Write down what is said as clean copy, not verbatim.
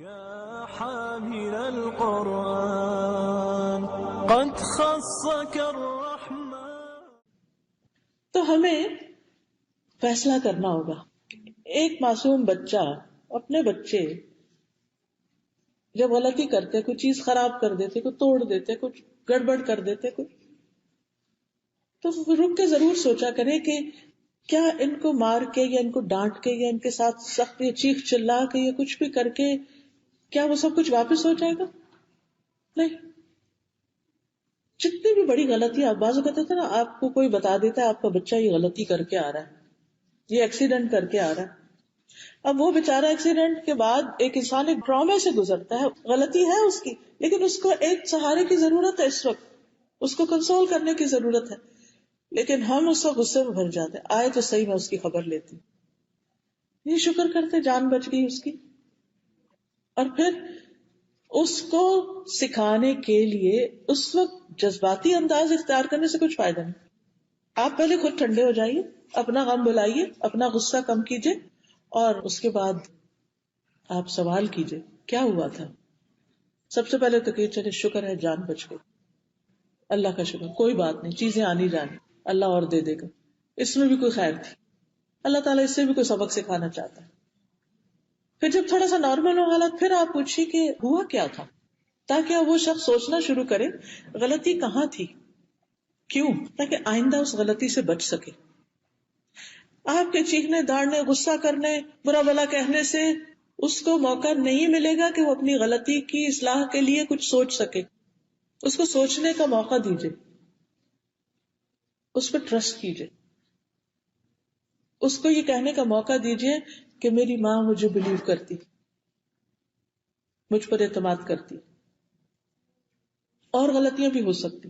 يا حامل القرآن قد خصك الرحمن. تو ہمیں فیصلہ کرنا ہوگا. ایک معصوم بچہ، اپنے بچے جب غلطی کرتے، کوئی چیز خراب کر دیتے، کوئی توڑ دیتے، کچھ گڑبڑ کر دیتے، کچھ تو رک کے ضرور سوچا کریں کہ کیا ان کو مار کے یا ان کو ڈانٹ کے یا ان کے ساتھ سخت یا چیخ چلا کے یا کچھ بھی کر کے کیا وہ سب کچھ واپس ہو جائے گا؟ نہیں. جتنی بھی بڑی غلطی آپ بعض کہتے تھے نا، آپ کو کوئی بتا دیتا ہے آپ کا بچہ یہ غلطی کر کے آ رہا ہے، یہ ایکسیڈنٹ کر کے آ رہا ہے. اب وہ بیچارہ ایکسیڈنٹ کے بعد ایک انسان ایک ڈرامے سے گزرتا ہے، غلطی ہے اس کی، لیکن اس کو ایک سہارے کی ضرورت ہے، اس وقت اس کو کنسول کرنے کی ضرورت ہے. لیکن ہم اس وقت غصے میں بھر جاتے، آئے تو صحیح میں اس کی خبر لیتی، یہ شکر کرتے جان بچ گئی اس کی. اور پھر اس کو سکھانے کے لیے اس وقت جذباتی انداز اختیار کرنے سے کچھ فائدہ نہیں. آپ پہلے خود ٹھنڈے ہو جائیے، اپنا غم بلائیے، اپنا غصہ کم کیجیے، اور اس کے بعد آپ سوال کیجیے کیا ہوا تھا. سب سے پہلے تو کہ چلے شکر ہے جان بچ گئی، اللہ کا شکر، کوئی بات نہیں، چیزیں آنی جانی، اللہ اور دے دے گا، اس میں بھی کوئی خیر تھی، اللہ تعالیٰ اس سے بھی کوئی سبق سکھانا چاہتا ہے. پھر جب تھوڑا سا نارمل ہو حالت، پھر آپ پوچھیے کہ ہوا کیا تھا، تاکہ وہ شخص سوچنا شروع کرے غلطی کہاں تھی، کیوں، تاکہ آئندہ اس غلطی سے بچ سکے. آپ کے چیخنے، داڑنے، غصہ کرنے، برا بلا کہنے سے اس کو موقع نہیں ملے گا کہ وہ اپنی غلطی کی اصلاح کے لیے کچھ سوچ سکے. اس کو سوچنے کا موقع دیجیے، اس پہ ٹرسٹ کیجیے، اس کو یہ کہنے کا موقع دیجیے کہ میری ماں مجھے بلیو کرتی، مجھ پر اعتماد کرتی، اور غلطیاں بھی ہو سکتی